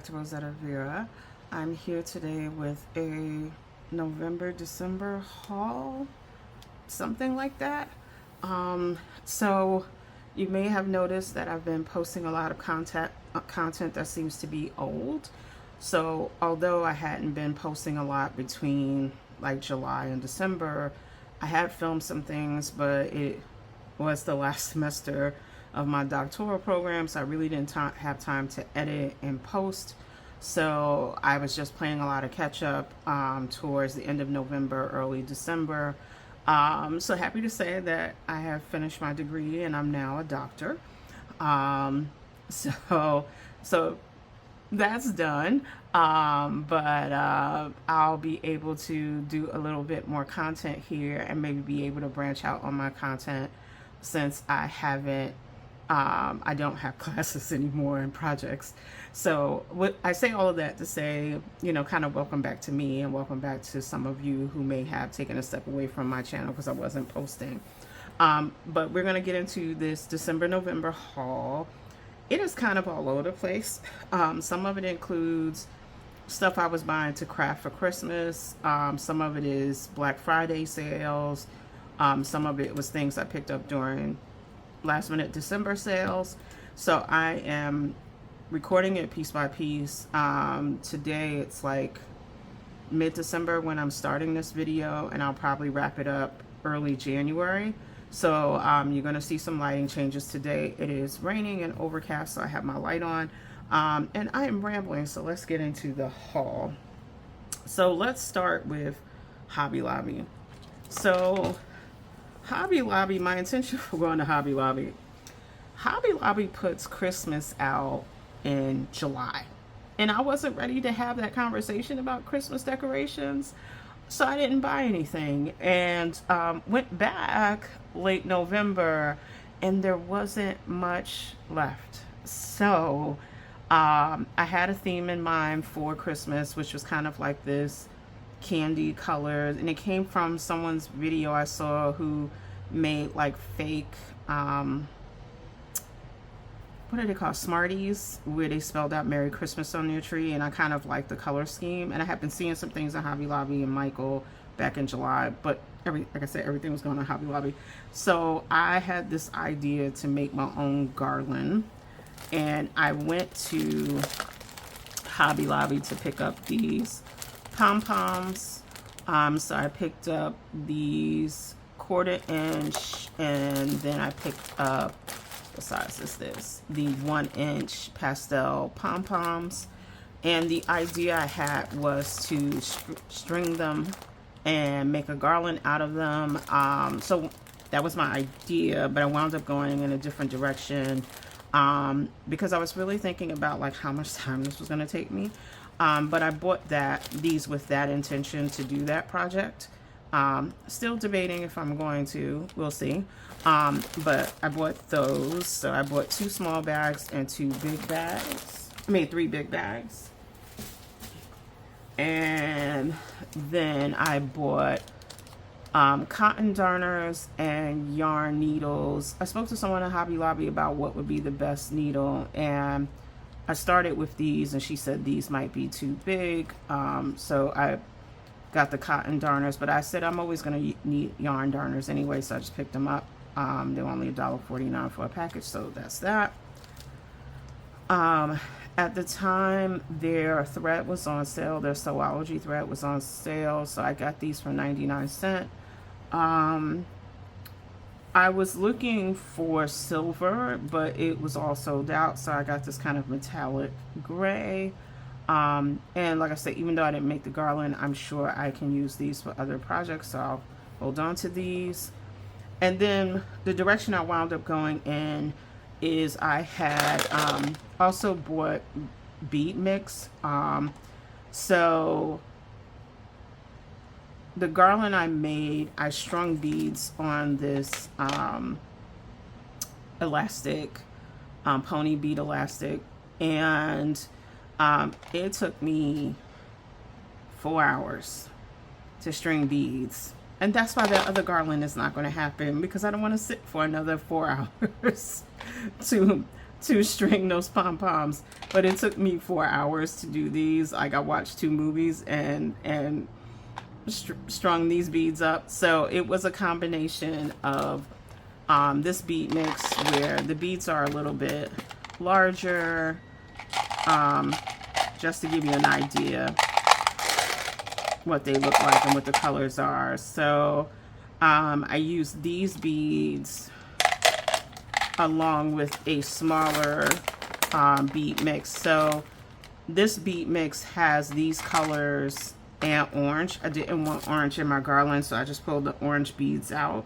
Dr. Rosetta Vera. I'm here today with a November-December haul, something like that. So you may have noticed that I've been posting a lot of content that seems to be old. So although I hadn't been posting a lot between like July and December, I had filmed some things, but it was the last semester of my doctoral program, so I really didn't have time to edit and post. So I was just playing a lot of catch up towards the end of November, early December. So happy to say that I have finished my degree and I'm now a doctor. So that's done. But I'll be able to do a little bit more content here and maybe be able to branch out on my content since I don't have classes anymore and projects. So I say all of that to say, kind of welcome back to me and welcome back to some of you who may have taken a step away from my channel because I wasn't posting. But we're going to get into this December-November haul. It is kind of all over the place. Some of it includes stuff I was buying to craft for Christmas. Some of it is Black Friday sales. Some of it was things I picked up during last minute December sales. So I am recording it piece by piece. Today it's like mid-December when I'm starting this video, and I'll probably wrap it up early January. So you're going to see some lighting changes today. It is raining and overcast, so I have my light on. And I am rambling, so let's get into the haul. So let's start with Hobby Lobby. So Hobby Lobby, my intention for going to Hobby Lobby puts Christmas out in July. And I wasn't ready to have that conversation about Christmas decorations, so I didn't buy anything. And went back late November, and there wasn't much left. So I had a theme in mind for Christmas, which was kind of like this candy colors, and it came from someone's video I saw who made like fake what are they called, Smarties, where they spelled out Merry Christmas on their tree, and I kind of like the color scheme. And I have been seeing some things on Hobby Lobby and Michael back in July, but like I said, everything was going on Hobby Lobby. So I had this idea to make my own garland, and I went to Hobby Lobby to pick up these pom-poms. So I picked up these 1/4 inch, and then I picked up, what size is this? The 1 inch pastel pom-poms. And the idea I had was to string them and make a garland out of them. So that was my idea, but I wound up going in a different direction because I was really thinking about like how much time this was going to take me. But I bought these with that intention to do that project. Still debating if I'm going to, we'll see. But I bought those. So I bought 2 small bags and 2 big bags. I made 3 big bags. And then I bought cotton darners and yarn needles. I spoke to someone at Hobby Lobby about what would be the best needle, and I started with these, and she said these might be too big. So I got the cotton darners, but I said I'm always going to need yarn darners anyway, so I just picked them up. They were only $1.49 for a package, so that's that. At the time, their thread was on sale. Their Sewology thread was on sale, so I got these for 99¢. I was looking for silver, but it was all sold out, so I got this kind of metallic gray. And like I said, even though I didn't make the garland, I'm sure I can use these for other projects, so I'll hold on to these. And then the direction I wound up going in is I had also bought bead mix. So the garland I made, I strung beads on this elastic, pony bead elastic, and it took me 4 hours to string beads. And that's why that other garland is not going to happen, because I don't want to sit for another 4 hours to to string those pom-poms, but it took me 4 hours to do these. Like, I watched 2 movies and strung these beads up. So it was a combination of this bead mix where the beads are a little bit larger, just to give you an idea what they look like and what the colors are. So I used these beads along with a smaller bead mix. So this bead mix has these colors and orange. I didn't want orange in my garland, so I just pulled the orange beads out.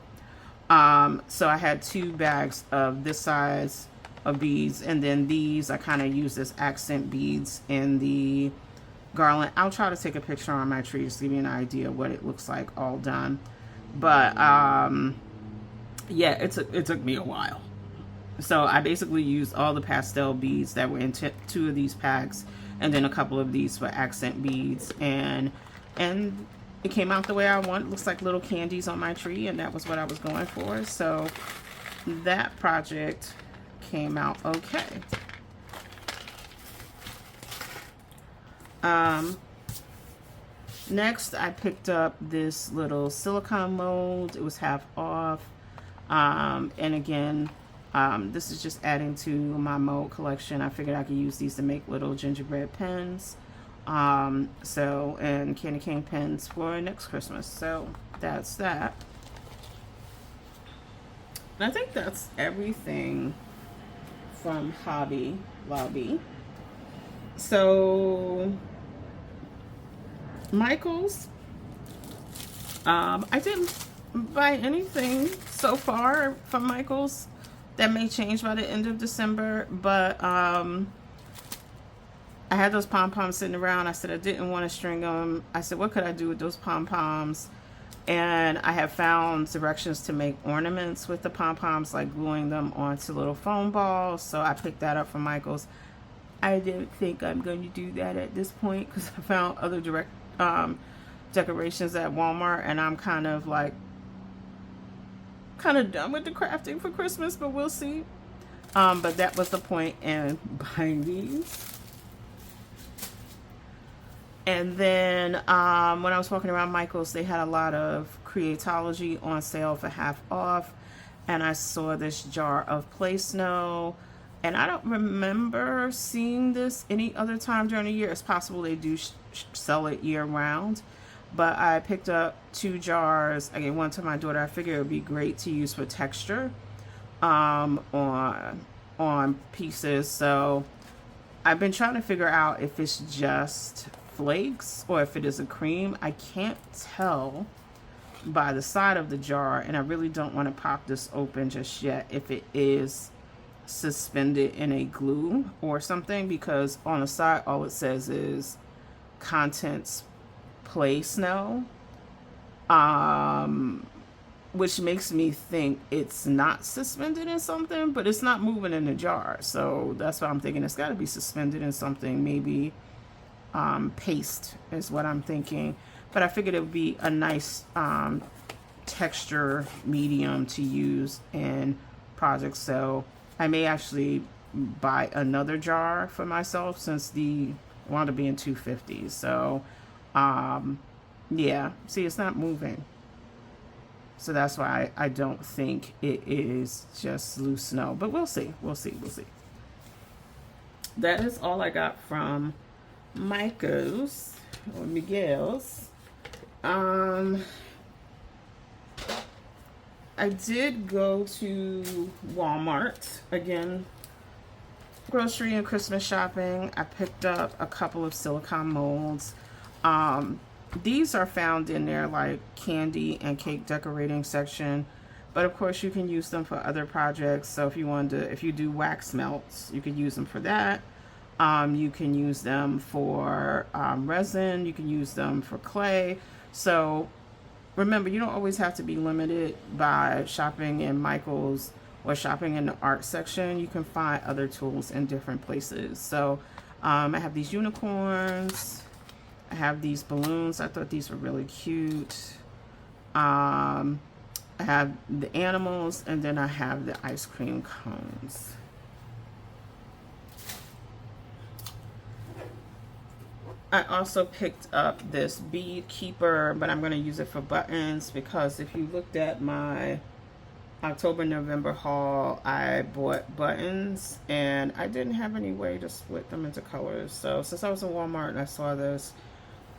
So I had 2 bags of this size of beads, and then these I kind of use as accent beads in the garland. I'll try to take a picture on my tree to give you an idea of what it looks like all done. But yeah, it took me a while. So I basically used all the pastel beads that were in 2 of these packs, and then a couple of these for accent beads, and it came out the way I want. It looks like little candies on my tree, and that was what I was going for. So that project came out okay. Next, I picked up this little silicone mold. It was half off. And again, this is just adding to my mold collection. I figured I could use these to make little gingerbread pens. And candy cane pens for next Christmas. So that's that. And I think that's everything from Hobby Lobby. So Michaels, I didn't buy anything so far from Michaels. That may change by the end of December, but I had those pom-poms sitting around. I said I didn't want to string them. I said, what could I do with those pom-poms? And I have found directions to make ornaments with the pom-poms, like gluing them onto little foam balls. So I picked that up from Michaels. I didn't think I'm going to do that at this point because I found other decorations at Walmart, and I'm kind of done with the crafting for Christmas, but we'll see. But that was the point in buying these. And then when I was walking around Michael's, they had a lot of Creatology on sale for half off, and I saw this jar of Play Snow, and I don't remember seeing this any other time during the year. It's possible they do sell it year round, but I picked up 2 jars. I gave one to my daughter. I figured it would be great to use for texture on pieces. So I've been trying to figure out if it's just flakes or if it is a cream. I can't tell by the side of the jar, and I really don't want to pop this open just yet if it is suspended in a glue or something, because on the side all it says is contents Play Snow, which makes me think it's not suspended in something, but it's not moving in the jar. So that's why I'm thinking it's got to be suspended in something, maybe paste is what I'm thinking. But I figured it would be a nice texture medium to use in projects. So I may actually buy another jar for myself, since the wound up being $2.50. So yeah, see, it's not moving. So that's why I don't think it is just loose snow, but we'll see. That is all I got from Miguel's. I did go to Walmart again, grocery and Christmas shopping. I picked up a couple of silicone molds. These are found in their like candy and cake decorating section, but of course you can use them for other projects. So if you do wax melts, you could use them for that. You can use them for resin. You can use them for clay. So remember, you don't always have to be limited by shopping in Michael's or shopping in the art section. You can find other tools in different places. So I have these unicorns. I have these balloons. I thought these were really cute. I have the animals, and then I have the ice cream cones. I also picked up this bead keeper, but I'm going to use it for buttons because if you looked at my October, November haul, I bought buttons and I didn't have any way to split them into colors. So since I was in Walmart and I saw this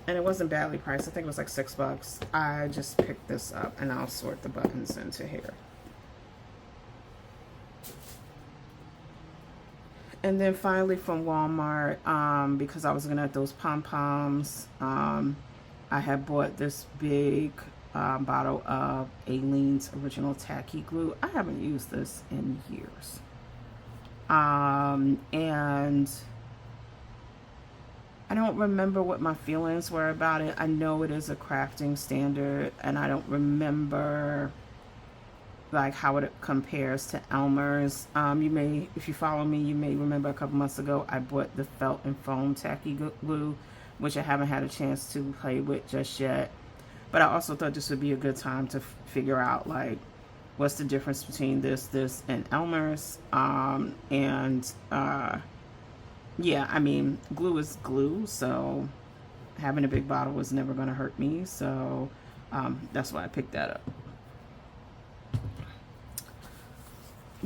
and it wasn't badly priced, I think it was like $6, I just picked this up and I'll sort the buttons into here. And then finally from Walmart, because I was looking at those pom-poms, I had bought this big bottle of Aleene's Original Tacky Glue. I haven't used this in years. And I don't remember what my feelings were about it. I know it is a crafting standard, and I don't remember like how it compares to Elmer's. You may, if you follow me, you may remember a couple months ago I bought the felt and foam tacky glue, which I haven't had a chance to play with just yet. But I also thought this would be a good time to figure out like what's the difference between this and Elmer's. Yeah, I mean, glue is glue, so having a big bottle was never going to hurt me. So that's why I picked that up.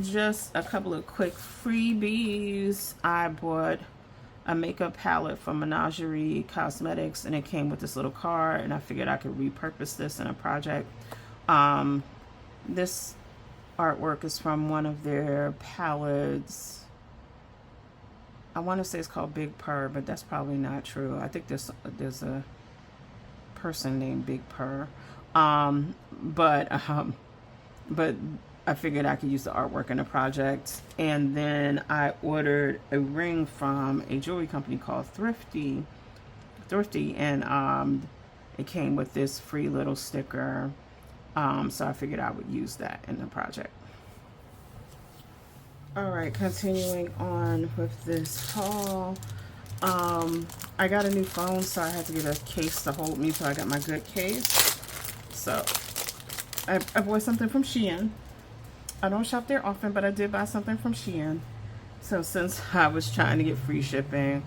Just a couple of quick freebies. I bought a makeup palette from Menagerie Cosmetics, and it came with this little card, and I figured I could repurpose this in a project. This artwork is from one of their palettes. I want to say it's called Big Purr, but that's probably not true. I think there's a person named Big Purr. But I figured I could use the artwork in a project. And then I ordered a ring from a jewelry company called Thrifty, and it came with this free little sticker. So I figured I would use that in the project. All right, continuing on with this haul. I got a new phone, so I had to get a case to hold me, so I got my good case. So I bought something from Shein. I don't shop there often, but I did buy something from Shein. So since I was trying to get free shipping,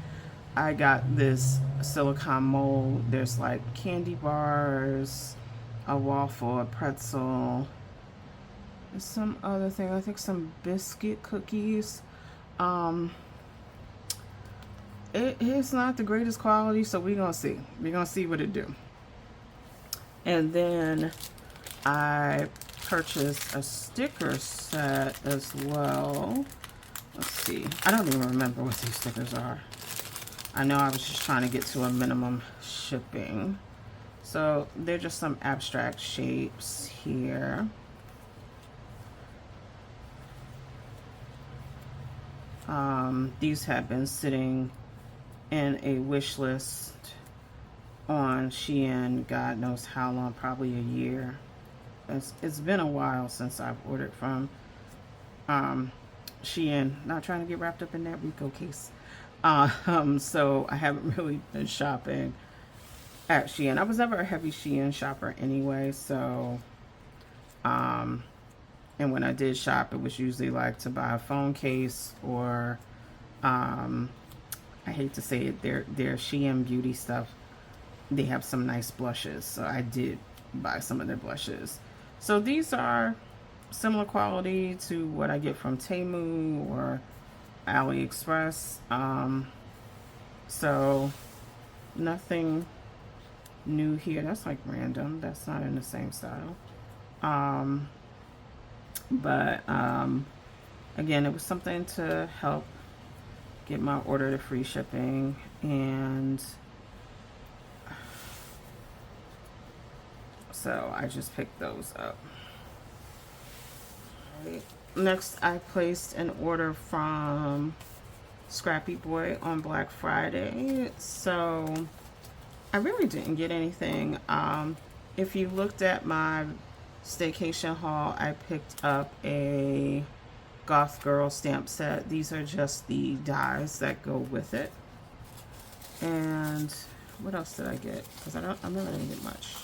I got this silicone mold. There's like candy bars, a waffle, a pretzel, some other thing. I think some biscuit cookies. It's not the greatest quality, so we're gonna see. We're gonna see what it do. And then I purchased a sticker set as well. Let's see. I don't even remember what these stickers are. I know I was just trying to get to a minimum shipping. So they're just some abstract shapes here. These have been sitting in a wish list on Shein, God knows how long, probably a year. It's been a while since I've ordered from Shein. Not trying to get wrapped up in that Rico case. So I haven't really been shopping at Shein. I was never a heavy Shein shopper anyway, so and when I did shop, it was usually like to buy a phone case or I hate to say it, their Shein beauty stuff. They have some nice blushes, so I did buy some of their blushes. So these are similar quality to what I get from Temu or AliExpress. So nothing new here. That's like random. That's not in the same style. But again, it was something to help get my order to free shipping, and so I just picked those up. Right. Next, I placed an order from Scrappy Boy on Black Friday. So I really didn't get anything. If you looked at my staycation haul, I picked up a Goth Girl stamp set. These are just the dies that go with it. And what else did I get? Because I really didn't get much.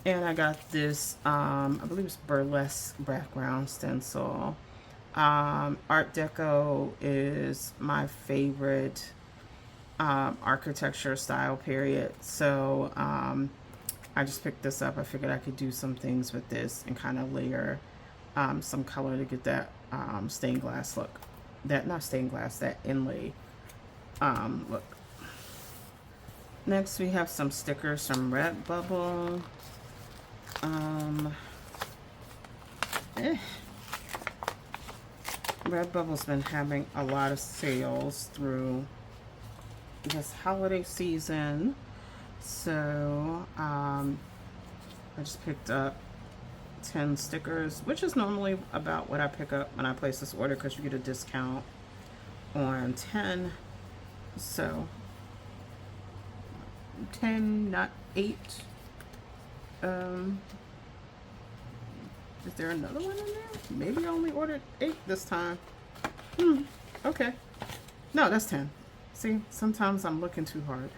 And I got this, I believe it's burlesque background stencil. Art Deco is my favorite architecture style period. So I just picked this up. I figured I could do some things with this and kind of layer some color to get that stained glass look. That, not stained glass, that inlay look. Next we have some stickers from Redbubble. Redbubble's been having a lot of sales through this holiday season. So I just picked up 10 stickers, which is normally about what I pick up when I place this order, because you get a discount on 10. So 10, not 8. Is there another one in there? Maybe I only ordered 8 this time. Okay. No, that's 10. See, sometimes I'm looking too hard.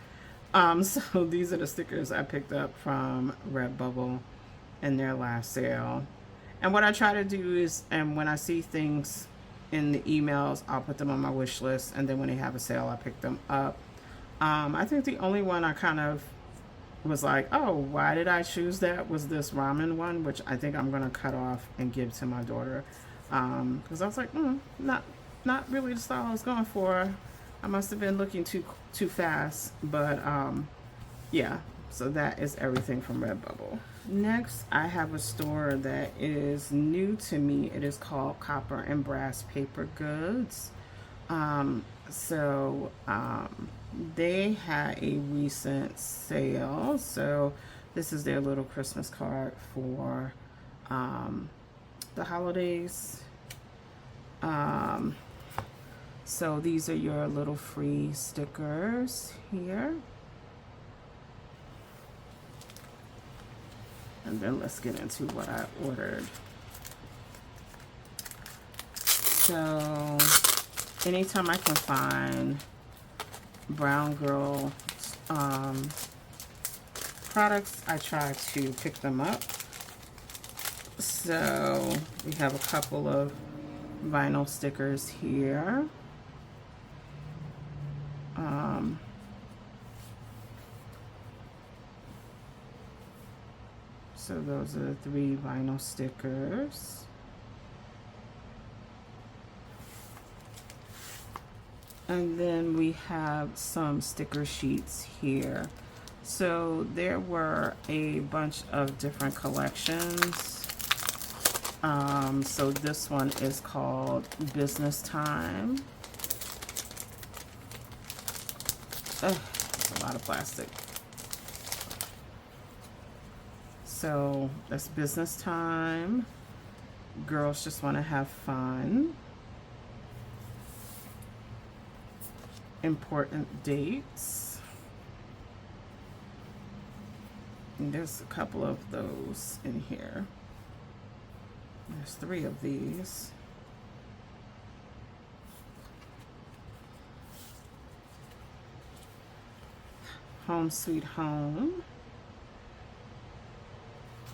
So these are the stickers I picked up from Redbubble in their last sale. And what I try to do is, and when I see things in the emails, I'll put them on my wish list, and then when they have a sale, I pick them up. I think the only one I kind of was like, oh, why did I choose that, was this ramen one, which I think I'm gonna cut off and give to my daughter, because I was like, not really the style I was going for. I must have been looking too fast, but yeah. So that is everything from Redbubble. Next, I have a store that is new to me. It is called Copper and Brass Paper Goods. They had a recent sale. So this is their little Christmas card for the holidays. So these are your little free stickers here. And then let's get into what I ordered. So anytime I can find Brown Girl products, I try to pick them up. So we have a couple of vinyl stickers here. So those are the 3 vinyl stickers. And then we have some sticker sheets here. So there were a bunch of different collections. So this one is called Business Time. That's a lot of plastic. So that's Business Time. Girls Just Want to Have Fun. Important Dates. And there's a couple of those in here. There's 3 of these. Home Sweet Home.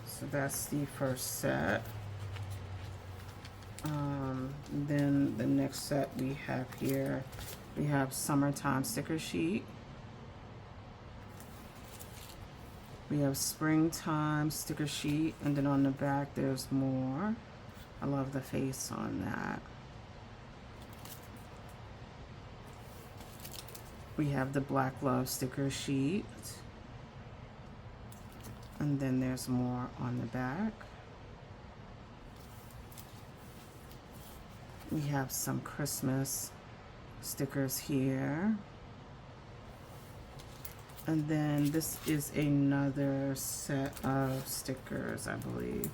So that's the first set. Then the next set we have here, we have Summertime Sticker Sheet. We have Springtime Sticker Sheet, and then on the back there's more. I love the face on that. We have the Black Love Sticker Sheet. And then there's more on the back. We have some Christmas stickers here. And then this is another set of stickers, I believe.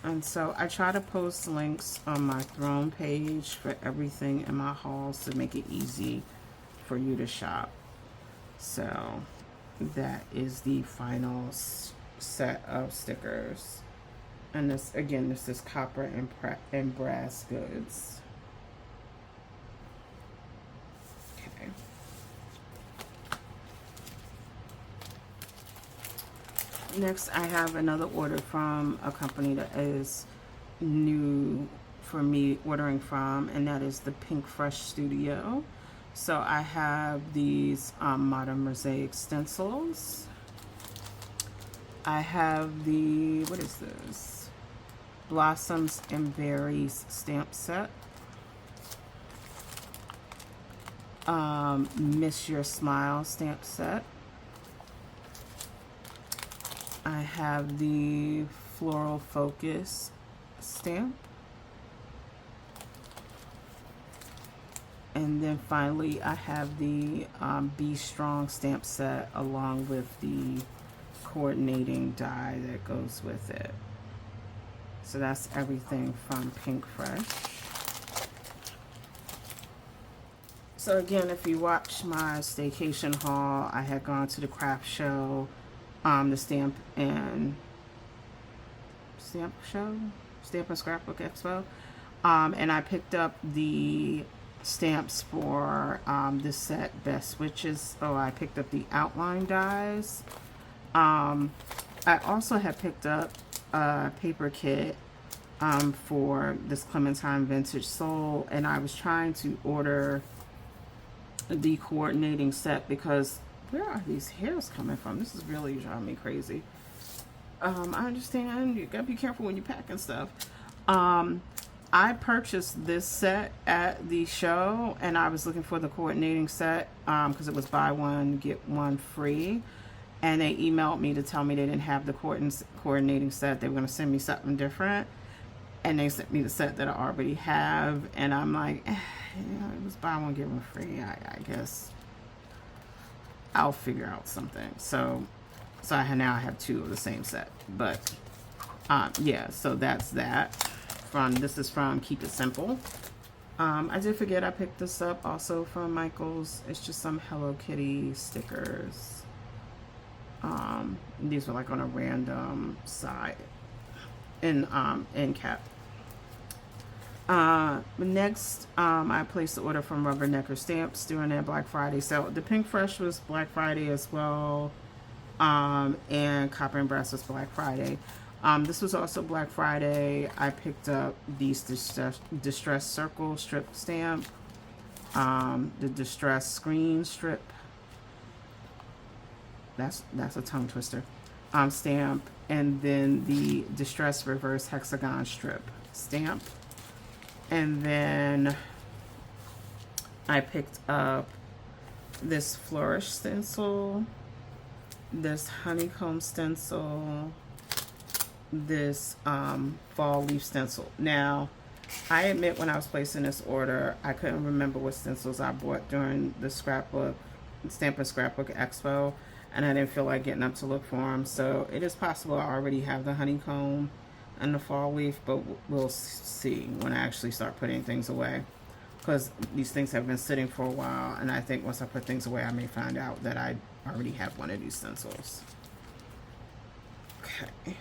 And so I try to post links on my Throne page for everything in my hauls to make it easy for you to shop. So that is the final set of stickers. And this, again, this is Copper and Brass Goods. Okay. Next, I have another order from a company that is new for me ordering from, and that is the Pink Fresh Studio. So I have these Modern Mosaic stencils. I have the, what is this? Blossoms and Berries stamp set. Miss Your Smile stamp set. I have the Floral Focus stamp. And then finally, I have the Be Strong stamp set along with the coordinating die that goes with it. So that's everything from Pink Fresh. So again, if you watch my staycation haul, I had gone to the craft show, the Stamp and Scrapbook Expo, and I picked up the stamps for this set, Best Switches. Oh, I picked up the outline dies. I also had picked up a paper kit for this Clementine Vintage Soul, and I was trying to order the coordinating set because where are these hairs coming from? This is really driving me crazy. I understand you gotta be careful when you're packing stuff. I purchased this set at the show, and I was looking for the coordinating set because it was buy one get one free, and they emailed me to tell me they didn't have the coordinating set. They were going to send me something different, and they sent me the set that I already have, and I'm like, you know, it was buy one get one free. I guess I'll figure out something. So I now have two of the same set, but yeah, so that's that. This is from Keep It Simple. I did forget I picked this up also from Michaels. It's just some Hello Kitty stickers. These were like on a random side in cap. Next, I placed the order from Rubbernecker Stamps during their Black Friday sale. The Pink Fresh was Black Friday as well, and Copper and Brass was Black Friday. This was also Black Friday. I picked up these Distress Circle strip stamp, the Distress Screen strip. That's a tongue twister. Stamp, and then the Distress Reverse Hexagon strip stamp. And then I picked up this Flourish stencil, this Honeycomb stencil, this Fall Leaf stencil. Now, I admit when I was placing this order, I couldn't remember what stencils I bought during the Stamp and Scrapbook Expo, and I didn't feel like getting up to look for them. So it is possible I already have the Honeycomb and the Fall Leaf, but we'll see when I actually start putting things away, because these things have been sitting for a while, and I think once I put things away, I may find out that I already have one of these stencils. Okay.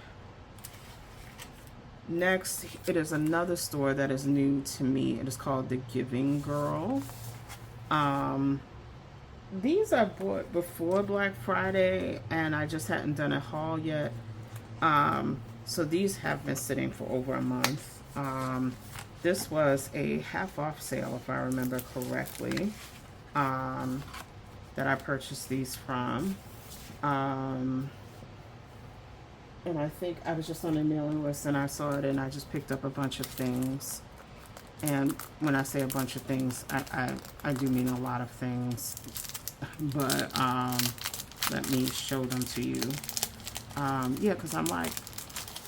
Next, it is another store that is new to me. It is called The Giving Girl. These I bought before Black Friday, and I just hadn't done a haul yet. So these have been sitting for over a month. This was a half off sale, if I remember correctly, that I purchased these from. And I think I was just on a mailing list and I saw it, and I just picked up a bunch of things. And when I say a bunch of things, I do mean a lot of things. But let me show them to you. Yeah, because I'm like,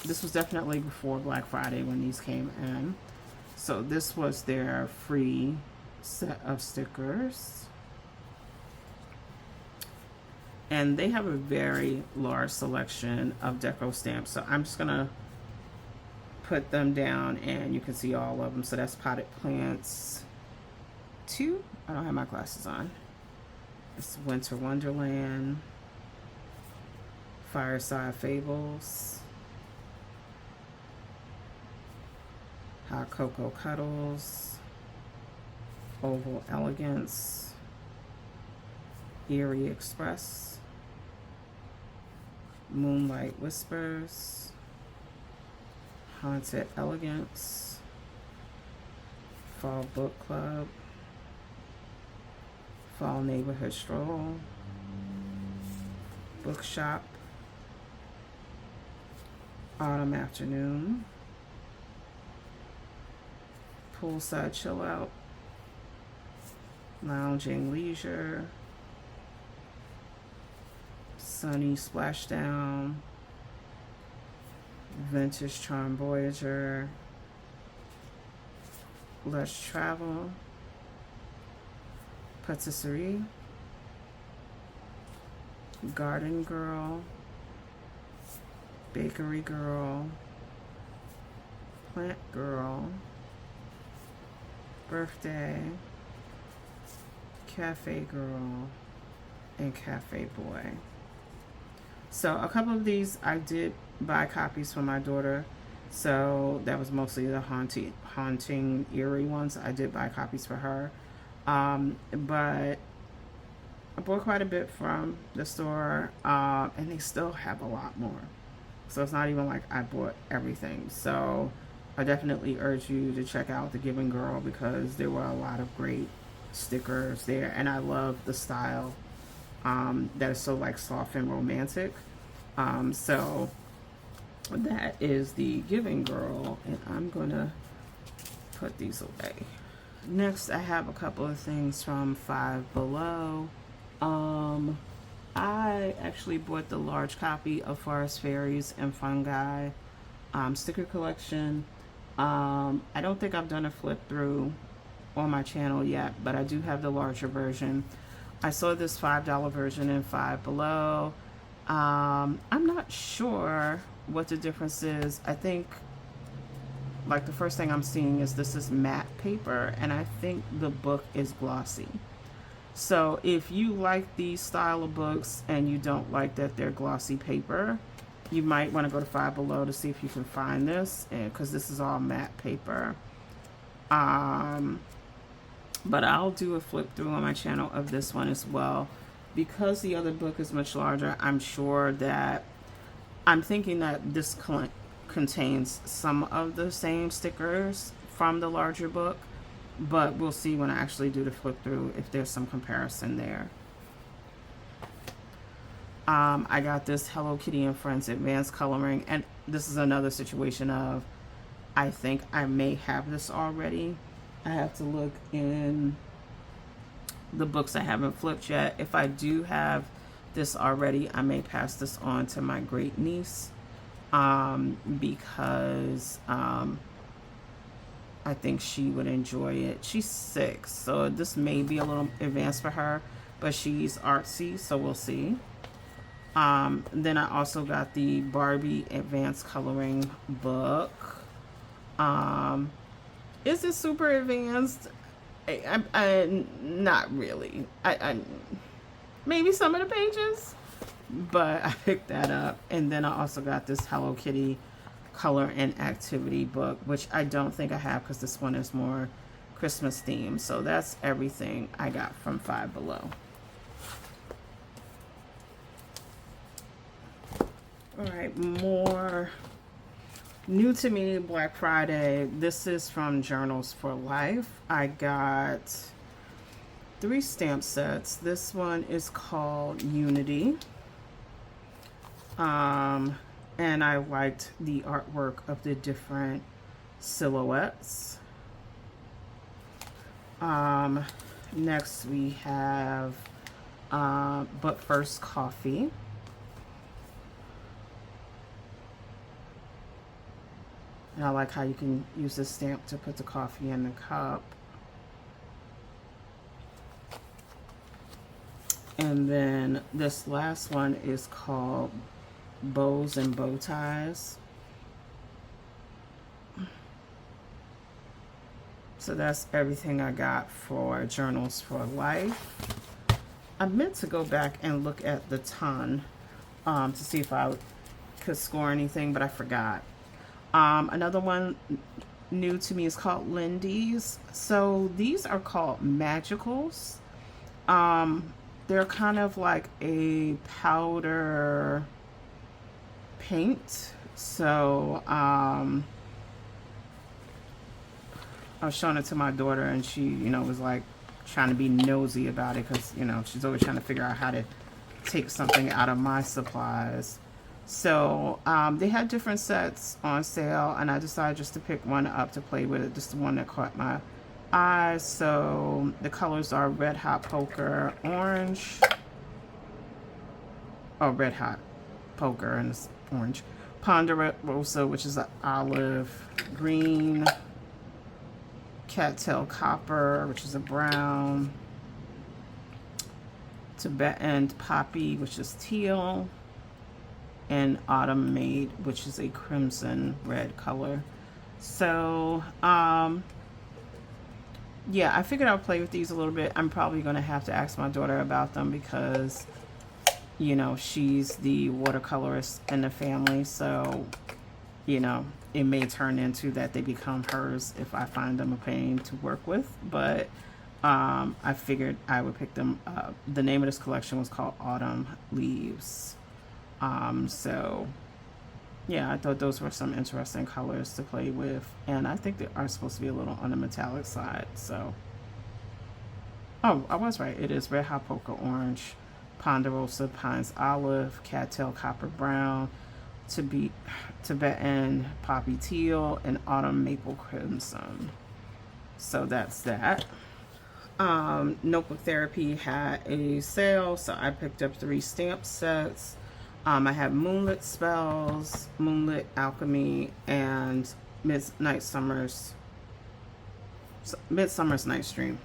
this was definitely before Black Friday when these came in. So this was their free set of stickers. And they have a very large selection of deco stamps. So I'm just going to put them down and you can see all of them. So that's Potted Plants 2. I don't have my glasses on. It's Winter Wonderland, Fireside Fables, Hot Cocoa Cuddles, Oval Elegance, Eerie Express, Moonlight Whispers, Haunted Elegance, Fall Book Club, Fall Neighborhood Stroll, Bookshop, Autumn Afternoon, Poolside Chill Out, Lounging Leisure, Sunny Splashdown, Vintage Charm Voyager, Let's Travel, Patisserie, Garden Girl, Bakery Girl, Plant Girl, Birthday, Cafe Girl, and Cafe Boy. So a couple of these I did buy copies for my daughter. So that was mostly the haunting, eerie ones. I did buy copies for her. But I bought quite a bit from the store, and they still have a lot more. So it's not even like I bought everything. So I definitely urge you to check out The Giving Girl because there were a lot of great stickers there, and I love the style that is so like soft and romantic. So that is The Giving Girl, and I'm gonna put these away. Next, I have a couple of things from Five Below. I actually bought the large copy of Forest Fairies and Fungi sticker collection. I don't think I've done a flip through on my channel yet, but I do have the larger version. I saw this $5 version in Five Below. I'm not sure what the difference is. I think like the first thing I'm seeing is this is matte paper, and I think the book is glossy. So if you like these style of books and you don't like that they're glossy paper, you might want to go to Five Below to see if you can find this, because this is all matte paper. But I'll do a flip through on my channel of this one as well. Because the other book is much larger, I'm thinking that this contains some of the same stickers from the larger book, but we'll see when I actually do the flip through if there's some comparison there. I got this Hello Kitty and Friends Advanced Coloring, and this is another situation of I think I may have this already. I have to look in the books I haven't flipped yet. If I do have this already, I may pass this on to my great niece because I think she would enjoy it. She's 6, so this may be a little advanced for her, but she's artsy, so we'll see. Then I also got the Barbie Advanced Coloring book. Is it super advanced? I not really. I maybe some of the pages, but I picked that up. And then I also got this Hello Kitty color and activity book, which I don't think I have because this one is more Christmas themed. So that's everything I got from Five Below. All right, more new to me Black Friday. This is from Journals for Life. I got 3 stamp sets. This one is called Unity. And I liked the artwork of the different silhouettes. Next we have But First Coffee. And I like how you can use this stamp to put the coffee in the cup. And then this last one is called Bows and Bow Ties. So that's everything I got for Journals for Life. I meant to go back and look at the ton to see if I could score anything, but I forgot. Another one new to me is called Lindy's. So these are called Magicals. They're kind of like a powder paint. So I was showing it to my daughter, and she, you know, was like trying to be nosy about it because, you know, she's always trying to figure out how to take something out of my supplies. So they had different sets on sale, and I decided just to pick one up to play with. Just the one that caught my eye. So the colors are Red Hot Poker Orange. Oh, Red Hot Poker, and it's orange. Ponderosa, which is an olive green. Cattail Copper, which is a brown. Tibetan Poppy, which is teal. And Autumn Maid, which is a crimson red color. So, yeah, I figured I'll play with these a little bit. I'm probably going to have to ask my daughter about them because, you know, she's the watercolorist in the family. So, you know, it may turn into that they become hers if I find them a pain to work with. But I figured I would pick them up. The name of this collection was called Autumn Leaves. So yeah, I thought those were some interesting colors to play with, and I think they are supposed to be a little on the metallic side. So, oh, I was right. It is Red Hot Poker Orange, Ponderosa Pines Olive, Cattail Copper Brown, Tibetan Poppy Teal, and Autumn Maple Crimson. So that's that. Notebook Therapy had a sale, so I picked up 3 stamp sets. I have Moonlit Spells, Moonlit Alchemy, and Midsummer's Night's Dream.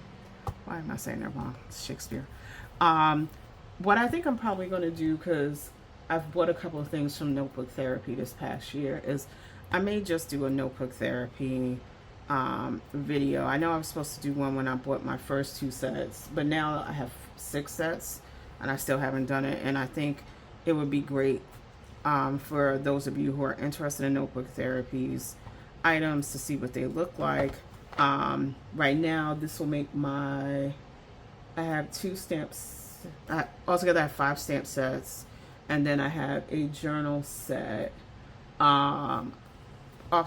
Why am I saying that wrong? It's Shakespeare. What I think I'm probably going to do, because I've bought a couple of things from Notebook Therapy this past year, is I may just do a Notebook Therapy video. I know I was supposed to do one when I bought my first 2 sets, but now I have 6 sets, and I still haven't done it, and I think it would be great for those of you who are interested in Notebook Therapy's items to see what they look like. Right now, this will make I have 2 stamps. Altogether, I have 5 stamp sets, and then I have a journal set. Off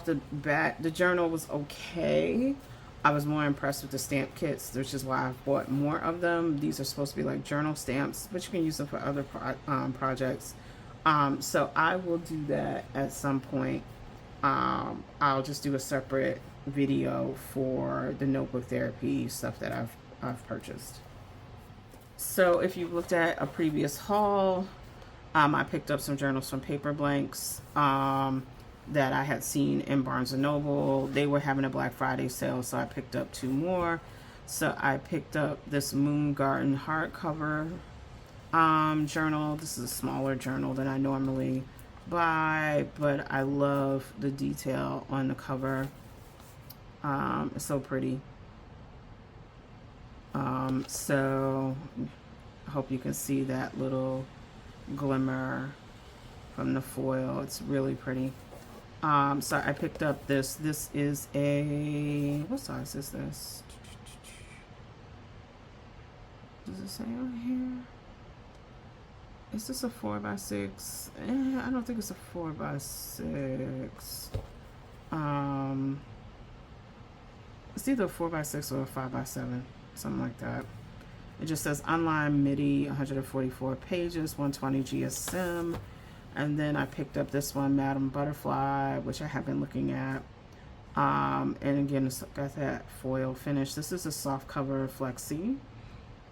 the bat, the journal was okay. I was more impressed with the stamp kits, which is why I've bought more of them. These are supposed to be like journal stamps, but you can use them for other projects. So I will do that at some point. I'll just do a separate video for the Notebook Therapy stuff that I've purchased. So if you've looked at a previous haul, I picked up some journals from Paper Blanks that I had seen in Barnes & Noble. They were having a Black Friday sale, so I picked up 2 more. So I picked up this Moon Garden hardcover journal. This is a smaller journal than I normally buy, but I love the detail on the cover. It's so pretty. So I hope you can see that little glimmer from the foil. It's really pretty. So I picked up this. This is what size is this? Does it say on here? Is this a 4x6? I don't think it's a 4x6. It's either a 4x6 or a 5x7, something like that. It just says online MIDI, 144 pages, 120 GSM. And then I picked up this one, Madame Butterfly, which I have been looking at. And again, it's got that foil finish. This is a soft cover flexi.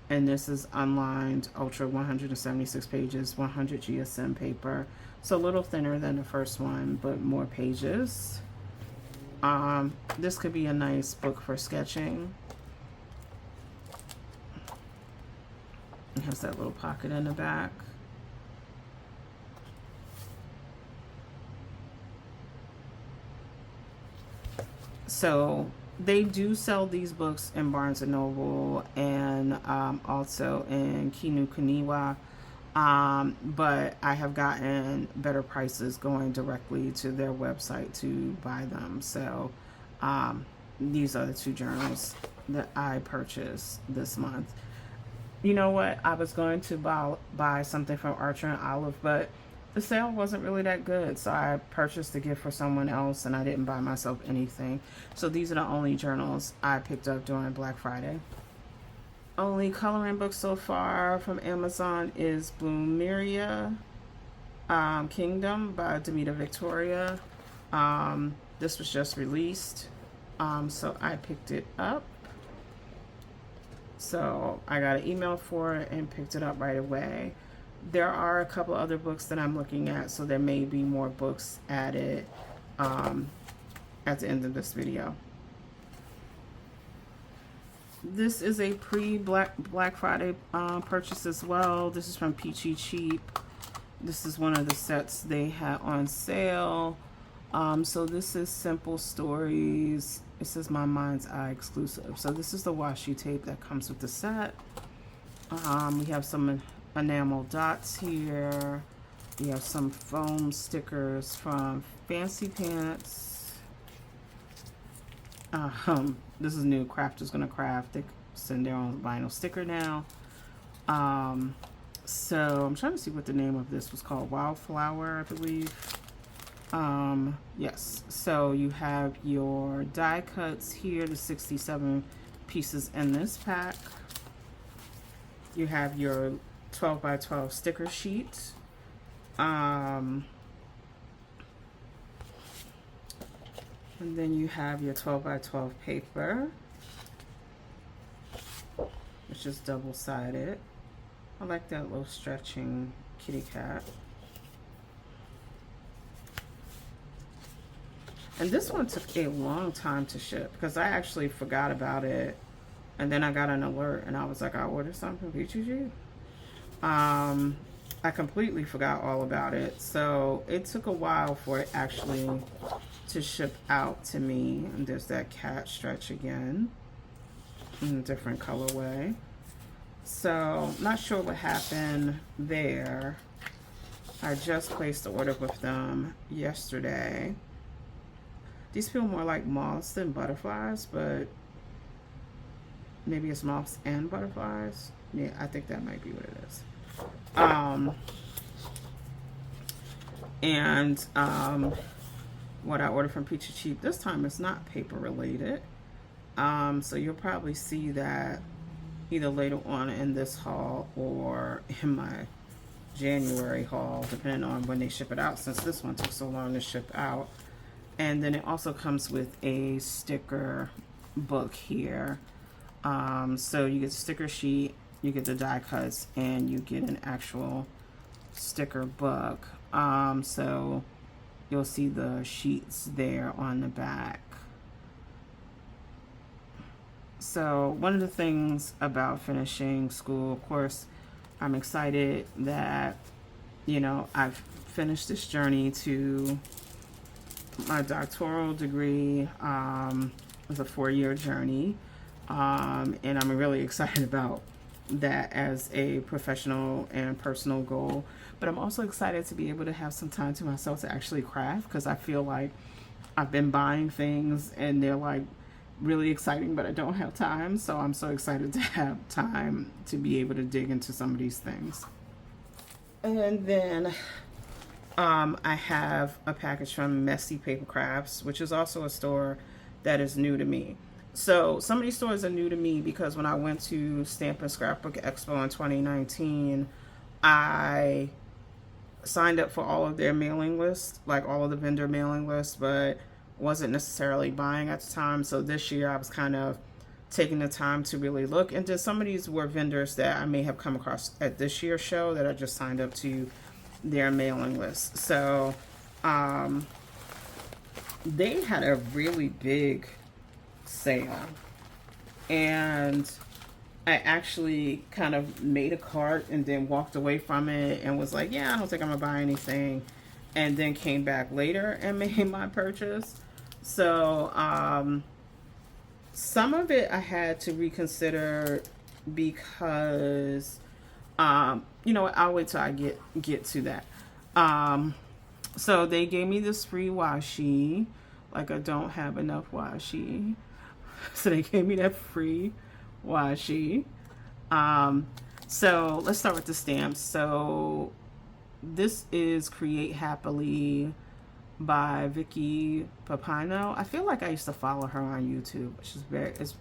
And this is unlined, ultra 176 pages, 100 GSM paper. So a little thinner than the first one, but more pages. This could be a nice book for sketching. It has that little pocket in the back. So they do sell these books in Barnes & Noble and also in Kinokuniwa, but I have gotten better prices going directly to their website to buy them. So these are the 2 journals that I purchased this month. You know what? I was going to buy something from Archer and Olive, but the sale wasn't really that good, so I purchased a gift for someone else and I didn't buy myself anything. So these are the only journals I picked up during Black Friday. Only coloring book so far from Amazon is Bloomeria Kingdom by Demita Victoria. This was just released, so I picked it up. So I got an email for it and picked it up right away. There are a couple other books that I'm looking at, so there may be more books added at the end of this video. This is a pre-Black Friday purchase as well. This is from Peachy Cheap. This is one of the sets they had on sale. So this is Simple Stories. It says My Mind's Eye exclusive. So this is the washi tape that comes with the set. We have some enamel dots here. We have some foam stickers from Fancy Pants. This is new. Crafters Gonna Craft. They send their own vinyl sticker now. So I'm trying to see what the name of this was called. Wildflower, I believe. Yes. So you have your die cuts here, the 67 pieces in this pack. You have your 12 by 12 sticker sheet. And then you have your 12 by 12 paper, which is double-sided. I like that little stretching kitty cat. And this one took a long time to ship because I actually forgot about it. And then I got an alert and I was like, I ordered something from Peachy. I completely forgot all about it. So it took a while for it actually to ship out to me. And there's that cat stretch again in a different colorway. So not sure what happened there. I just placed the order with them yesterday. These feel more like moths than butterflies, but maybe it's moths and butterflies. Yeah, I think that might be what it is. What I ordered from Peachy Cheap this time is not paper related. So you'll probably see that either later on in this haul or in my January haul, depending on when they ship it out, since this one took so long to ship out. And then it also comes with a sticker book here. So you get the sticker sheet, you get the die cuts, and you get an actual sticker book. So you'll see the sheets there on the back. So one of the things about finishing school, of course, I'm excited that, you know, I've finished this journey to my doctoral degree. It was a 4-year journey. And I'm really excited about that as a professional and personal goal. But I'm also excited to be able to have some time to myself to actually craft, because I feel like I've been buying things and they're like really exciting, but I don't have time. So I'm so excited to have time to be able to dig into some of these things. And then I have a package from Messy Paper Crafts, which is also a store that is new to me. So some of these stores are new to me because when I went to Stamp and Scrapbook Expo in 2019, I signed up for all of their mailing lists, like all of the vendor mailing lists, but wasn't necessarily buying at the time. So this year I was kind of taking the time to really look. And then some of these were vendors that I may have come across at this year's show that I just signed up to their mailing list. So they had a really big sale, and I actually kind of made a cart and then walked away from it and was like, yeah, I don't think I'm gonna buy anything, and then came back later and made my purchase. So some of it I had to reconsider because you know what, I'll wait till I get to that. So they gave me this free washi. Like, I don't have enough washi. So they gave me that free washi. So let's start with the stamps. So this is Create Happily by Vicky Papino. I feel like I used to follow her on YouTube, which is it's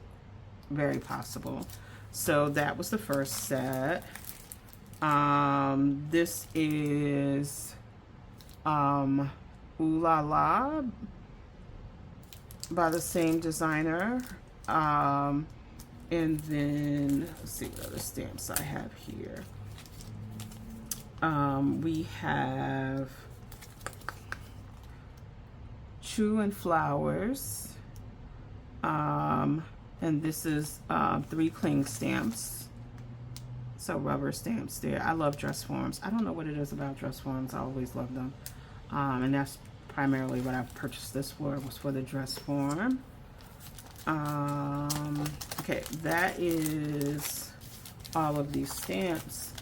very possible. So that was the first set. This is Ooh La La by the same designer. And then let's see what other stamps I have here. We have True and Flowers. And this is 3 cling stamps. So rubber stamps there. I love dress forms. I don't know what it is about dress forms. I always love them. And that's primarily what I purchased this for, was for the dress form. Okay, that is all of these stamps.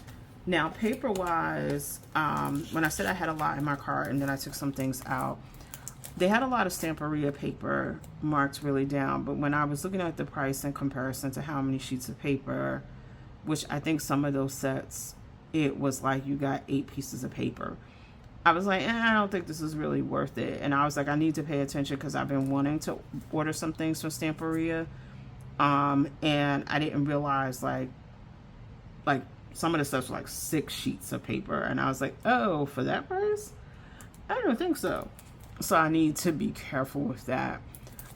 Now, paper-wise, when I said I had a lot in my cart and then I took some things out, they had a lot of Stamperia paper marked really down, but when I was looking at the price in comparison to how many sheets of paper, which I think some of those sets, it was like you got 8 pieces of paper. I was like, I don't think this is really worth it. And I was like, I need to pay attention because I've been wanting to order some things from Stamperia. And I didn't realize like some of the stuff's like 6 sheets of paper. And I was like, oh, for that price? I don't think so. So I need to be careful with that.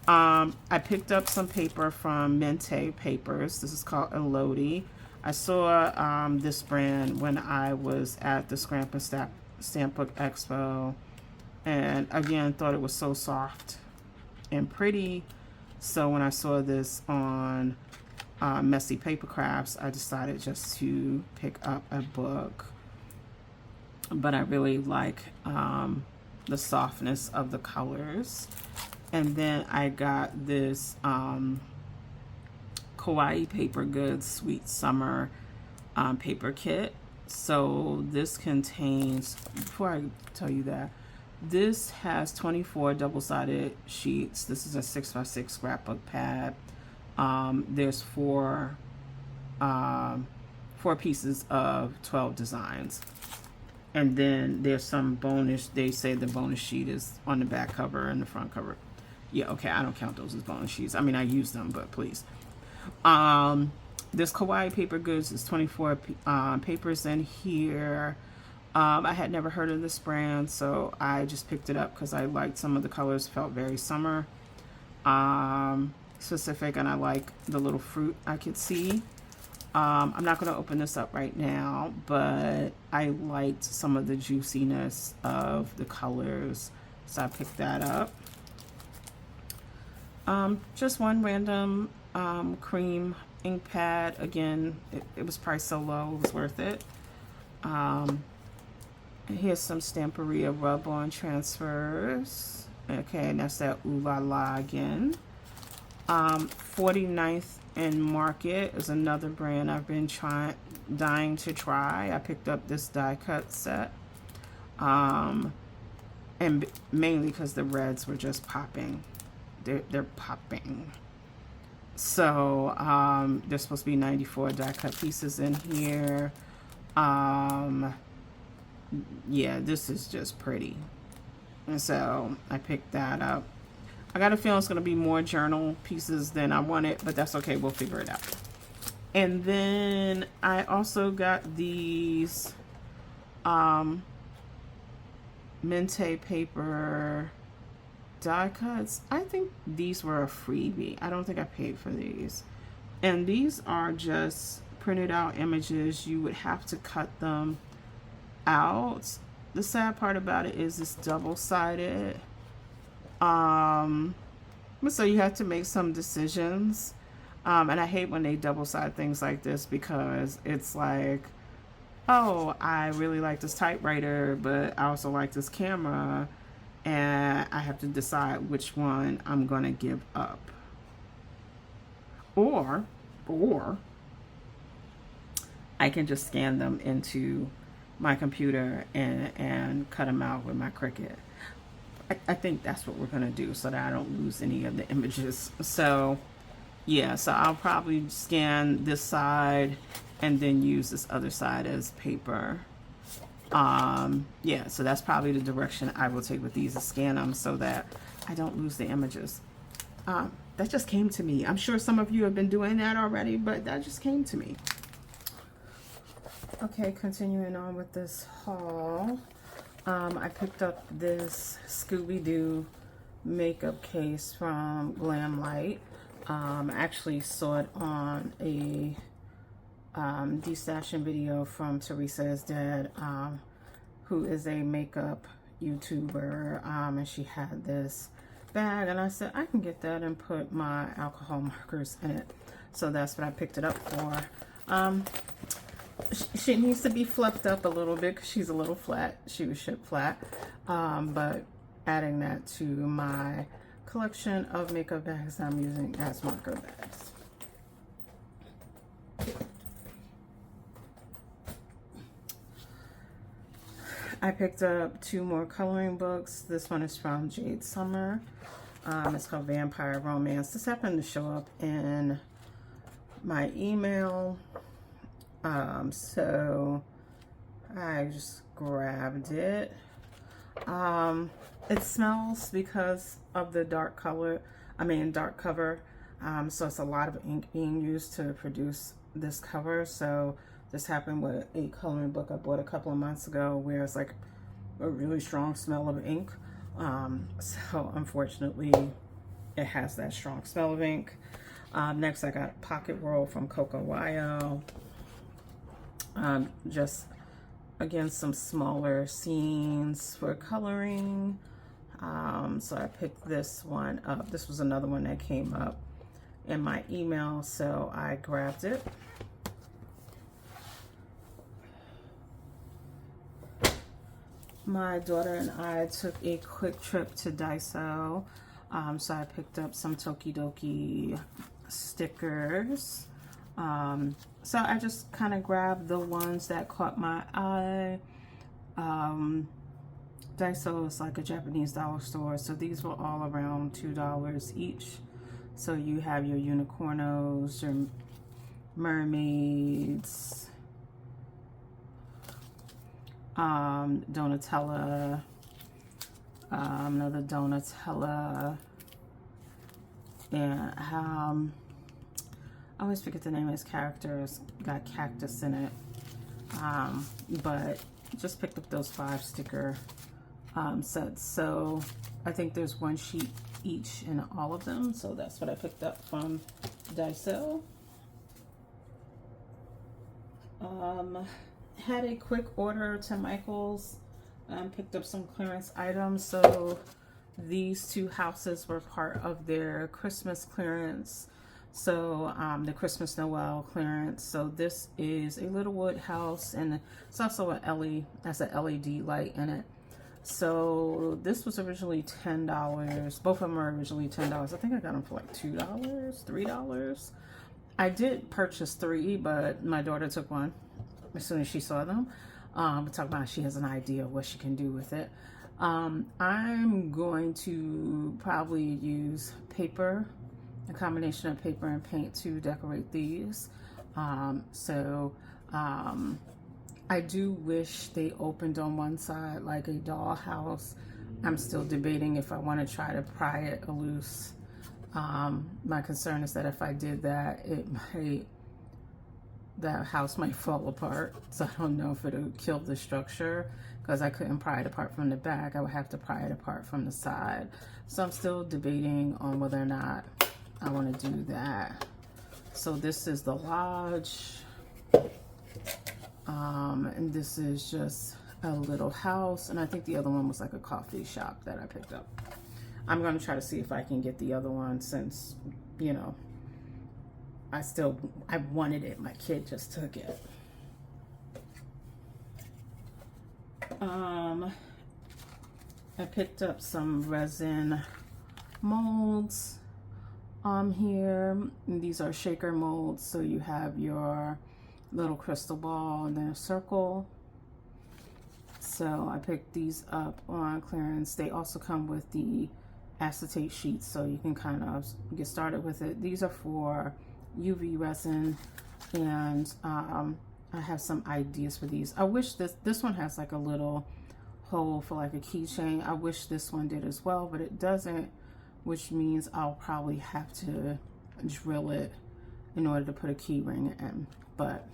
I picked up some paper from Mente Papers. This is called Elodie. I saw this brand when I was at the Scramp and Stamp Book Expo. And again, thought it was so soft and pretty. So when I saw this on Messy Paper Crafts, I decided just to pick up a book. But I really like the softness of the colors. And then I got this Kawaii Paper Goods Sweet Summer paper kit. So this contains, before I tell you that, this has 24 double-sided sheets. This is a 6x6 scrapbook pad. There's four pieces of 12 designs. And then there's some bonus, they say the bonus sheet is on the back cover and the front cover. Yeah, okay, I don't count those as bonus sheets. I mean, I use them, but please. This Kawaii Paper Goods is 24 papers in here. I had never heard of this brand, so I just picked it up because I liked some of the colors, felt very summer specific, and I like the little fruit I could see. I'm not going to open this up right now, but I liked some of the juiciness of the colors, so I picked that up. Just one random cream ink pad. Again, it was priced so low, it was worth it. Here's some Stamperia rub-on transfers. Okay, and that's that Ooh La La again. 49th and Market is another brand I've been dying to try. I picked up this die cut set. And mainly because the reds were just popping. They're popping. So there's supposed to be 94 die cut pieces in here. Yeah, this is just pretty. And so I picked that up. I got a feeling it's going to be more journal pieces than I wanted, but that's okay. We'll figure it out. And then I also got these Mente Paper die cuts. I think these were a freebie. I don't think I paid for these. And these are just printed out images. You would have to cut them out. The sad part about it is it's double-sided. So you have to make some decisions. And I hate when they double-side things like this because it's like, oh, I really like this typewriter, but I also like this camera, and I have to decide which one I'm gonna give up. Or I can just scan them into my computer and cut them out with my Cricut. I think that's what we're gonna do so that I don't lose any of the images. So yeah, so I'll probably scan this side and then use this other side as paper. Yeah, so that's probably the direction I will take with these, is scan them so that I don't lose the images. That just came to me. I'm sure some of you have been doing that already, but that just came to me. Okay, continuing on with this haul. I picked up this Scooby-Doo makeup case from Glamlight. I actually saw it on a destashing video from Teresa's dad, who is a makeup YouTuber, and she had this bag, and I said I can get that and put my alcohol markers in it. So that's what I picked it up for. She needs to be fluffed up a little bit because she's a little flat. She was shipped flat, but adding that to my collection of makeup bags I'm using as marker bags. I picked up 2 more coloring books. This one is from Jade Summer. It's called Vampire Romance. This happened to show up in my email, so I just grabbed it. It smells because of the dark cover. So it's a lot of ink being used to produce this cover. So this happened with a coloring book I bought a couple of months ago, where it's like a really strong smell of ink. So unfortunately, it has that strong smell of ink. Next, I got Pocket World from Coco Wyo. Just again, some smaller scenes for coloring. So I picked this one up. This was another one that came up in my email, so I grabbed it. My daughter and I took a quick trip to Daiso, so I picked up some Tokidoki stickers. So I just kind of grabbed the ones that caught my eye. Daiso is like a Japanese dollar store, so these were all around $2 each. So you have your unicornos, your mermaids, Donatella, another Donatella, and I always forget the name of his characters. Got cactus in it, but just picked up those 5 sticker sets. So I think there's 1 sheet each in all of them. So that's what I picked up from Daiso. Had a quick order to Michael's. Picked up some clearance items. So these 2 houses were part of their Christmas clearance. So the Christmas Noel clearance. So this is a Littlewood house, and it's also an LED light in it. So this was originally $10. Both of them are originally $10. I think I got them for like $2, $3. I did purchase 3, but my daughter took one as soon as she saw them. We're talking about she has an idea of what she can do with it. I'm going to probably use paper, a combination of paper and paint to decorate these. I do wish they opened on one side like a dollhouse. I'm still debating if I want to try to pry it loose. My concern is that if I did that, that house might fall apart. So I don't know if it'll kill the structure, because I couldn't pry it apart from the back. I would have to pry it apart from the side. So I'm still debating on whether or not I want to do that. So this is the lodge. And this is just a little house. And I think the other one was like a coffee shop that I picked up. I'm going to try to see if I can get the other one, since, you know, I wanted it. My kid just took it. I picked up some resin molds here. And these are shaker molds. So you have your little crystal ball and then a circle. So I picked these up on clearance. They also come with the acetate sheets, so you can kind of get started with it. These are for UV resin, and I I have some ideas for these. I wish this one has like a little hole for like a keychain. I wish this one did as well, but it doesn't, which means I'll probably have to drill it in order to put a key ring in. But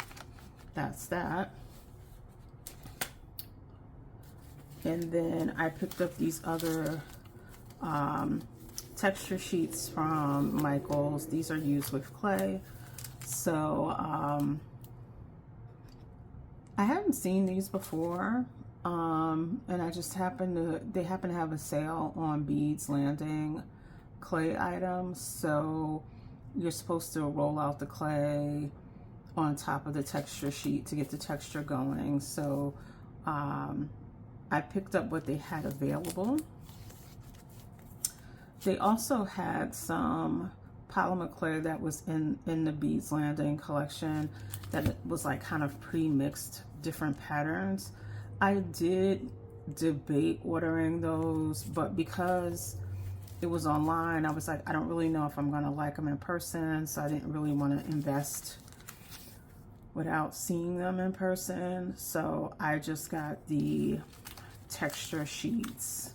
that's that. And then I picked up these other texture sheets from Michaels. These are used with clay. So I haven't seen these before. And I just they happen to have a sale on Beads Landing clay items. So you're supposed to roll out the clay on top of the texture sheet to get the texture going. So I picked up what they had available. They also had some polymer clay that was in the Beads Landing collection that was like kind of pre-mixed different patterns. I did debate ordering those, but because it was online, I was like, I don't really know if I'm gonna like them in person, so I didn't really want to invest without seeing them in person. So I just got the texture sheets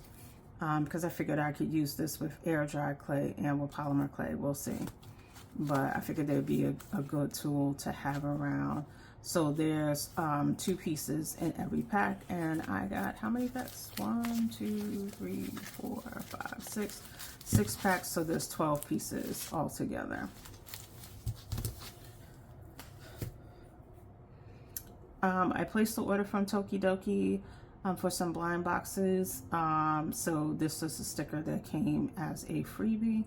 because I figured I could use this with air dry clay and with polymer clay. We'll see, but I figured they'd be a good tool to have around. So there's 2 pieces in every pack, and I got how many packs? 1, 2, 3, 4, 5, 6. 6 packs, so there's 12 pieces altogether. I placed the order from Tokidoki for some blind boxes. So this is a sticker that came as a freebie.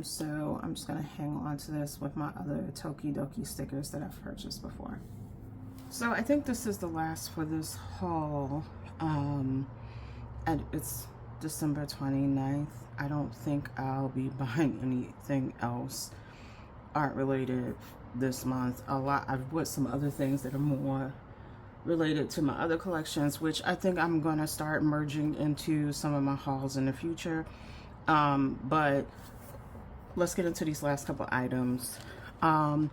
So I'm just gonna hang on to this with my other Tokidoki stickers that I've purchased before. So I think this is the last for this haul. And it's December 29th. I don't think I'll be buying anything else art related this month. I've bought some other things that are more related to my other collections, which I think I'm gonna start merging into some of my hauls in the future. But let's get into these last couple items. A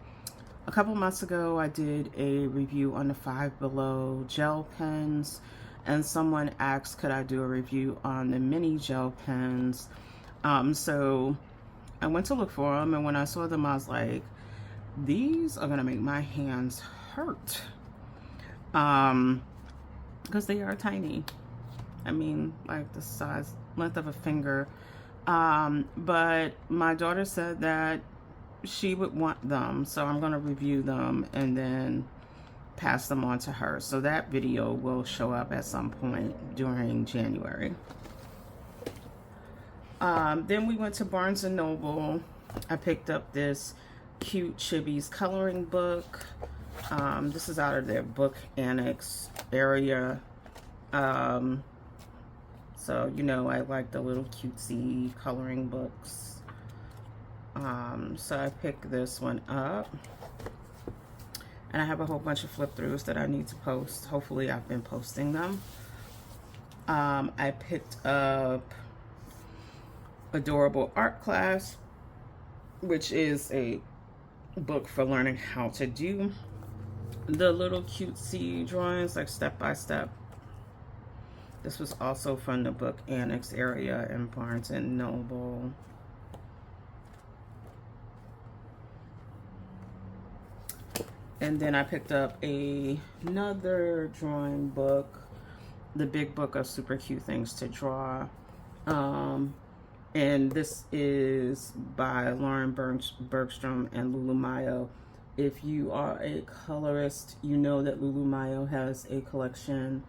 couple months ago, I did a review on the Five Below gel pens, and someone asked, could I do a review on the mini gel pens? So I went to look for them, and when I saw them, I was like, these are gonna make my hands hurt. Because they are tiny. I mean, like the size, length of a finger. But my daughter said that she would want them, so I'm gonna review them and then pass them on to her. So that video will show up at some point during January. Then we went to Barnes & Noble. I picked up this cute Chibi's coloring book. This is out of their book annex area. So, you know, I like the little cutesy coloring books. So I picked this one up. And I have a whole bunch of flip throughs that I need to post. Hopefully I've been posting them. I picked up Adorable Art Class, which is a book for learning how to do the little cutesy drawings, like step by step. This was also from the book annex area in Barnes & Noble. And then I picked up another drawing book, The Big Book of Super Cute Things to Draw. And this is by Lauren Bergstrom and Lulu Mayo. If you are a colorist, you know that Lulu Mayo has a collection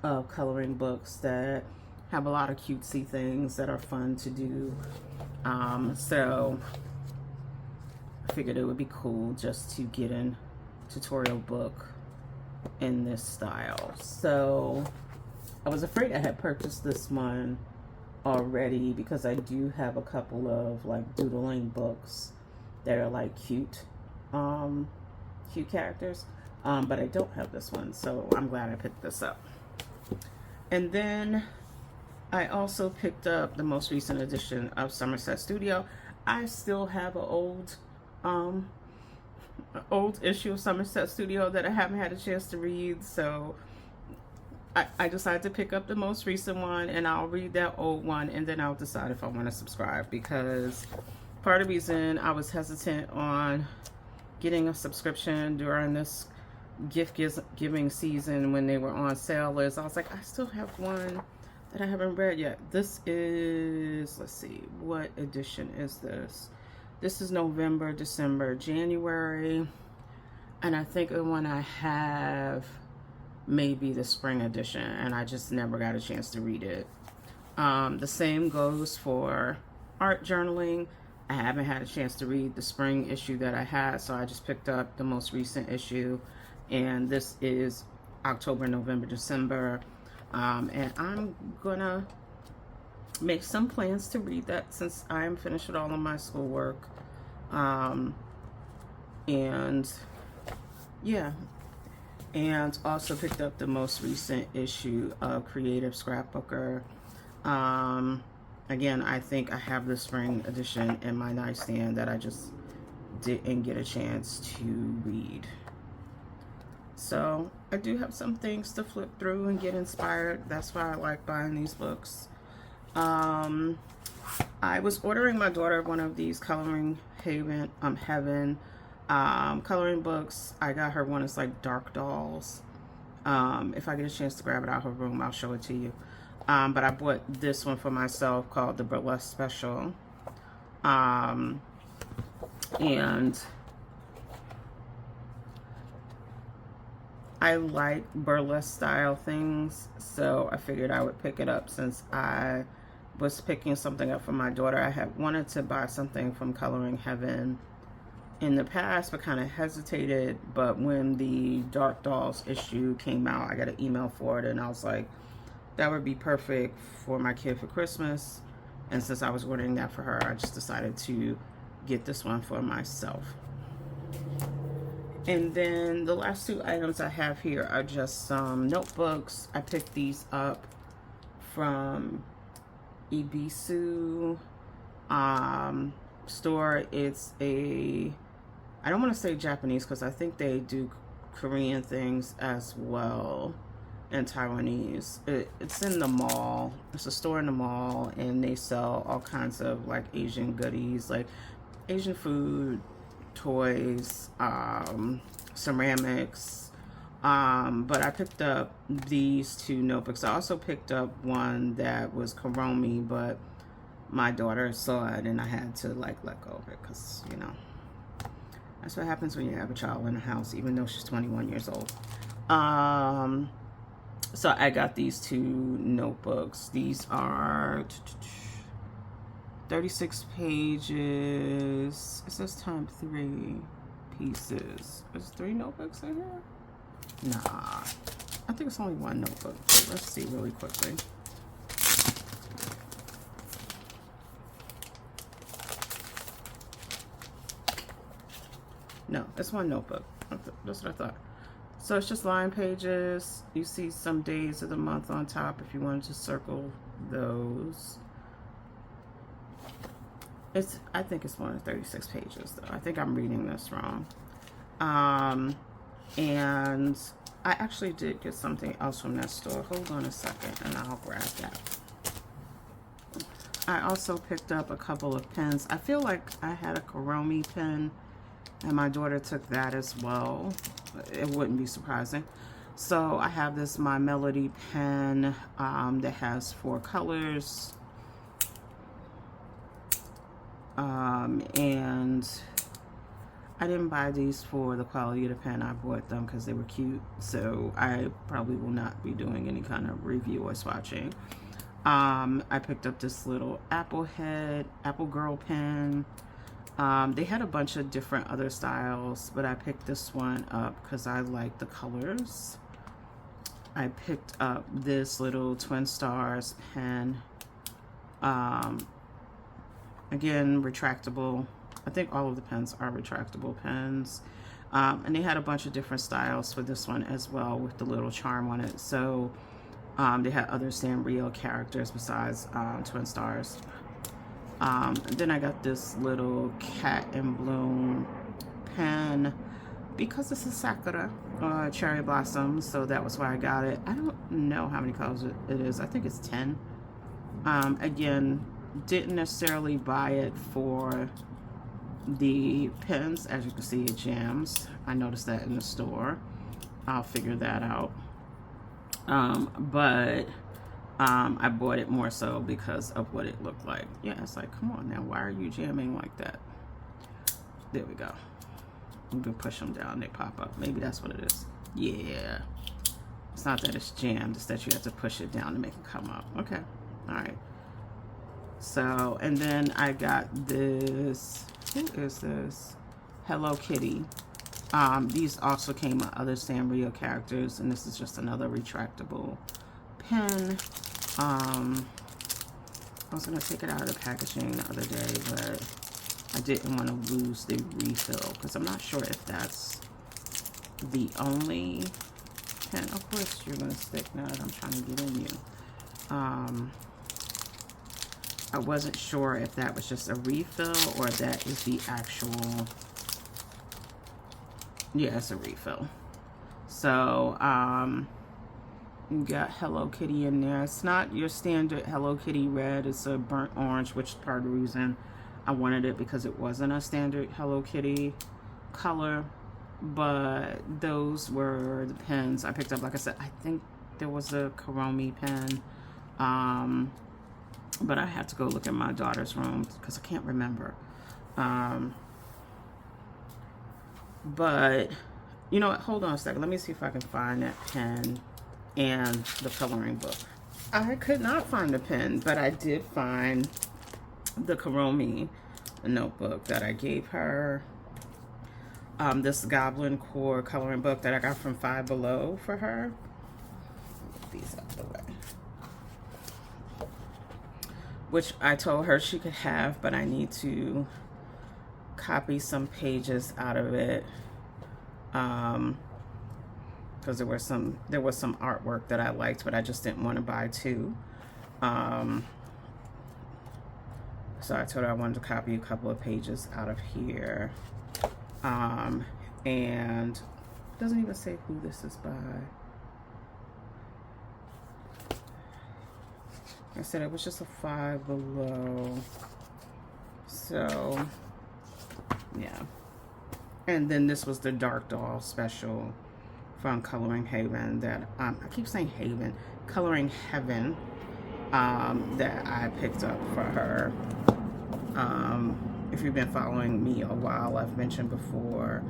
of coloring books that have a lot of cutesy things that are fun to do. So I figured it would be cool just to get a tutorial book in this style. So I was afraid I had purchased this one already because I do have a couple of like doodling books that are like cute characters, but I don't have this one, so I'm glad I picked this up. And then I also picked up the most recent edition of Somerset Studio. I still have an old old issue of Somerset Studio that I haven't had a chance to read, so I decided to pick up the most recent one, and I'll read that old one, and then I'll decide if I want to subscribe, because part of the reason I was hesitant on getting a subscription during this gift giving season when they were on sale is I was like, I still have one that I haven't read yet. This is, let's see, what edition is this? This is November, December, January, and I think the one I have maybe the spring edition, and I just never got a chance to read it. The same goes for art journaling. I haven't had a chance to read the spring issue that I had, so I just picked up the most recent issue, and this is October, November, December, and I'm gonna make some plans to read that since I am finished with all of my schoolwork, and yeah, and also picked up the most recent issue of Creative Scrapbooker. Again, I think I have the spring edition in my nightstand that I just didn't get a chance to read. So I do have some things to flip through and get inspired. That's why I like buying these books. I was ordering my daughter one of these Coloring Heaven coloring books. I got her one. It's like Dark Dolls. If I get a chance to grab it out of her room, I'll show it to you. But I bought this one for myself called the Burlesque Special. And I like burlesque style things, so I figured I would pick it up since I was picking something up for my daughter. I had wanted to buy something from Coloring Heaven in the past, but kind of hesitated. But when the Dark Dolls issue came out, I got an email for it, and I was like, that would be perfect for my kid for Christmas. And since I was ordering that for her, I just decided to get this one for myself. And then the last two items I have here are just some notebooks. I picked these up from Ibisu store. It's a, I don't want to say Japanese because I think they do Korean things as well, and Taiwanese. It's in the mall. It's a store in the mall, and they sell all kinds of like Asian goodies, like Asian food, toys, ceramics. But I picked up these two notebooks. I also picked up one that was Kuromi, but my daughter saw it and I had to like let go of it because, you know, that's what happens when you have a child in the house, even though she's 21 years old. So I got these two notebooks. These are 36 pages. It says times 3 pieces. Is 3 notebooks in here? Nah, I think it's only 1 notebook. Let's see really quickly. No, it's 1 notebook. That's what I thought. So it's just line pages. You see some days of the month on top if you wanted to circle those. I think it's one of 36 pages though. I think I'm reading this wrong. And I actually did get something else from that store. Hold on a second and I'll grab that. I also picked up a couple of pens. I feel like I had a Kuromi pen and my daughter took that as well. It wouldn't be surprising. So I have this My Melody pen that has 4 colors. And I didn't buy these for the quality of the pen. I bought them because they were cute. So I probably will not be doing any kind of review or swatching. I picked up this little Apple Girl pen. They had a bunch of different other styles, but I picked this one up because I like the colors. I picked up this little Twin Stars pen. Again, retractable. I think all of the pens are retractable pens. And they had a bunch of different styles for this one as well with the little charm on it. So they had other Sanrio characters besides Twin Stars. Then I got this little Cat in Bloom pen. because this is Sakura cherry blossom, so that was why I got it. I don't know how many colors it is. I think it's 10. Again, didn't necessarily buy it for the pens. As you can see, it jams. I noticed that in the store. I'll figure that out. But I bought it more so because of what it looked like. Yeah, it's like, come on now, why are you jamming like that? There we go. You can push them down, they pop up. Maybe that's what it is. Yeah. It's not that it's jammed, it's that you have to push it down to make it come up. Okay. All right. So, and then I got this. Who is this? Hello Kitty. These also came with other Sanrio characters, and this is just another retractable pen. I was gonna take it out of the packaging the other day, but I didn't want to lose the refill because I'm not sure if that's the only pen. Of course, you're gonna stick now that I'm trying to get in you. I wasn't sure if that was just a refill or that is the actual. Yeah, it's a refill. So, you got Hello Kitty in there. It's not your standard Hello Kitty red. It's a burnt orange, which is part of the reason I wanted it, because it wasn't a standard Hello Kitty color. But those were the pens I picked up. Like I said, I think there was a Kuromi pen. But I had to go look in my daughter's room because I can't remember. But, you know what? Hold on a second. Let me see if I can find that pen and the coloring book. I could not find the pen, but I did find the Kuromi notebook that I gave her. This Goblin Core coloring book that I got from Five Below for her. Get these out of the way. Which I told her she could have, but I need to copy some pages out of it, because there was some artwork that I liked, but I just didn't want to buy two. So I told her I wanted to copy a couple of pages out of here, and it doesn't even say who this is by. I said it was just a Five Below. So, yeah. And then this was the Dark Doll special from Coloring Haven that, I keep saying Haven, Coloring Heaven, that I picked up for her. If you've been following me a while, I've mentioned before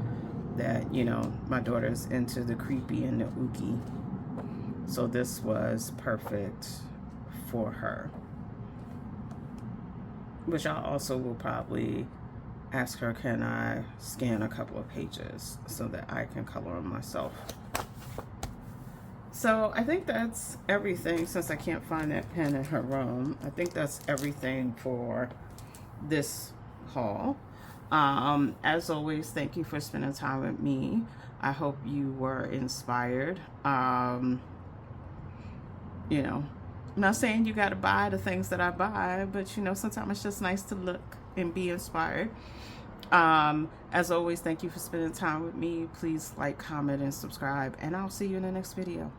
that, you know, my daughter's into the creepy and the ooky. So this was perfect for her, which I also will probably ask her, can I scan a couple of pages so that I can color them myself. So I think that's everything, since I can't find that pen in her room. I think that's everything for this haul. As always, thank you for spending time with me. I hope you were inspired. You know, I'm not saying you got to buy the things that I buy, but you know, sometimes it's just nice to look and be inspired. As always, thank you for spending time with me. Please like, comment, and subscribe, and I'll see you in the next video.